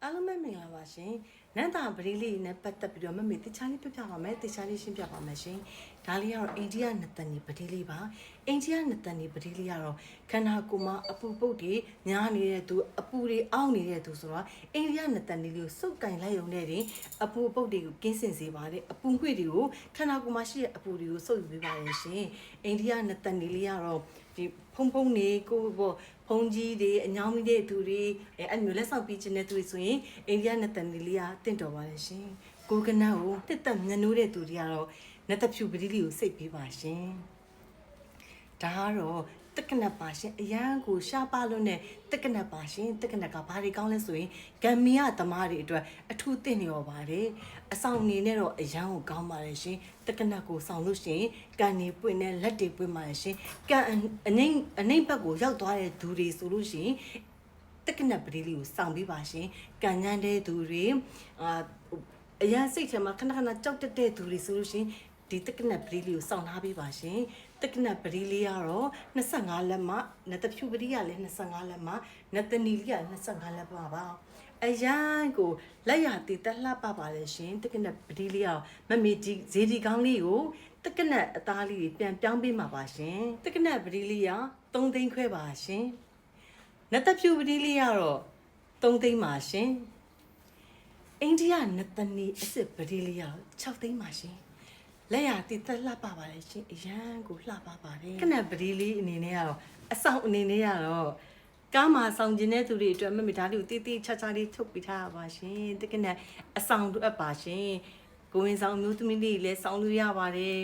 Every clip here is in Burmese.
အားလုံးပဲမင်္ဂလာပါရှင်နန္တာပရိလေးနဲ့ပတ်သက်ပြီးတော့မမေတခြားလေးပြပြပါမယ်တခြားလေးရှင်းပြပါမယ်ရှင်ဒါလေးကတော့အိန္ဒိယနတန်နီပတိလေးပါအိန္ဒိယနတန်နီပတိလေးကတော့ခန္ဓာကိုယ်မှာအပူပုတ်တွေညားနေတဲ့သူအပူတွေအောင့်နေတဲ့သူဆိုတော့အိန္ဒိယနတန်နီလေးကိုစုပ်ကင်လိုက်ရုံနဲ့တင်အပူပုတ်တွေကိုကင်းစင်စေပါတယ်အပူငွေ့တွေကိုခန္ဓာကိုယ်မှာရှိတဲ့အပူတွေကိုစုပ်ယူပေးပါရဲ့ရှင်အိန္ဒိယနတန်နီလေးကတော့ဒီဖုံနေကိုပေါ့ဖုံကြီးတွေအညောင်းမိတဲ့သူတွေအဲ့မျိုးလက်ဆောင်ပေးခြင်းတဲ့သူတွေဆိုရင်အိန္ဒိယနတန်နီလေးကတင့်တော်ပါလေရှင်ကိုကနတ်ကိုတစ်သက်မျက်နှိုးတဲ့သူတွေကတော့နတ်တဖြူပတိလေးကိုစိတ်ပေးပါရှင်ဒါကတော့တက္ကနတ်ပါရှင်အရန်ကိုရှားပါလို့နဲ့တက္ကနတ်ပါရှင်တက္ကနတ်ကဘာတွေကောင်းလဲဆိုရင်ဂမ်မီယာသမားတွေအတွက်အထူးသင့်နေရောပါတယ်အဆောင်နေနဲ့တော့အရန်ကိုကောင်းပါတယ်ရှင်တက္ကနတ်ကိုဆောင်လို့ရှိရင်ကန်နေပွင့်နဲ့လက်တွေပွင့်ပါတယ်ရှင်ကန်အနှိမ့်ဘက်ကိုရောက်သွားတဲ့သူတွေဆိုလို့ရှိရင်တက္ကနတ်ပတိလေးကိုဆောင်ပေးပါရှင်ကန်ညမ်းတဲ့သူတွေအရန်စိတ်ထဲမှာခဏခဏကြောက်တက်တဲ့သူတွေဆိုလို့ရှိရင်ဒီတက္ကနတ်ပရိလေးကိုစောင့်ထားပေးပါရှင်တက္ကနတ်ပရိလေးကတော့25လက်မှနတ်တဖြူပရိကလည်း25လက်မှနတ်တနီလေးက25လက်ပါအရန်ကိုလက်ရတည်တက်လှပပါလေရှင်တက္ကနတ်ပရိလေးကမမေကြီးဇေဒီကောင်းလေးကိုတက္ကနတ်အသားလေးတွေပြန်ပြောင်းပေးမှာပါရှင်တက္ကနတ်ပရိလေးက3သိန်းခွဲပါရှင်နတ်တဖြူပရိလေးကတော့3သိန်းပါရှင်အိန္ဒိယနတ်တနီအစ်စ်ပရိလေးက6သိန်းပါရှင်လက်ရတည်တက်လှပပါလေရှင်အရန်ကိုလှပပါတယ်ခဏပတိလေးအနေနဲ့ကတော့အဆောင်အနေနဲ့ကတော့ကားမှာဆောင်ကျင်တဲ့သူတွေအတွက်မမေသားလေးကိုတီးတီးချာချာလေးထုတ်ပေးထားပါရှင်တကယ်နဲ့အဆောင်တို့အပ်ပါရှင်ကိုဝင်ဆောင်မျိုးသမီးလေးလည်းဆောင်လို့ရပါတယ်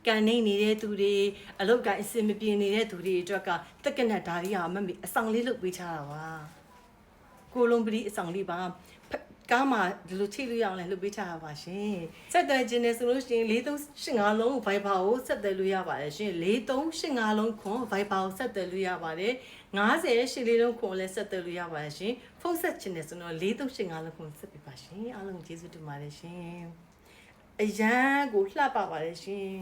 ကန်နေနေတဲ့သူတွေအလုတ်ကအစင်မပြေနေတဲ့သူတွေအတွက်ကတကယ်နဲ့ဒါလေးကမမေအဆောင်လေးလုပ်ပေးချတာပါကိုလုံးပတိအဆောင်လေးပါကားမှာဒီလိုချိလို့ရအောင်လည်းလုပ်ပေးချရပါရှင်ဆက်သွယ်ခြင်းနဲ့ဆိုလို့ရှိရင်4385လုံး Viber ကိုဆက်သွယ်လို့ရပါတယ်ရှင်4385လုံးခွန် Viber ကိုဆက်သွယ်လို့ရပါတယ်5084လုံးခွန်လည်းဆက်သွယ်လို့ရပါတယ်ရှင်ဖုန်းဆက်ခြင်းနဲ့ဆိုတော့4385လုံးခွန်ဆက်ပေးပါရှင်အားလုံးကျေးဇူးတင်ပါတယ်ရှင်အရန်ကိုလှပပါတယ်ရှင်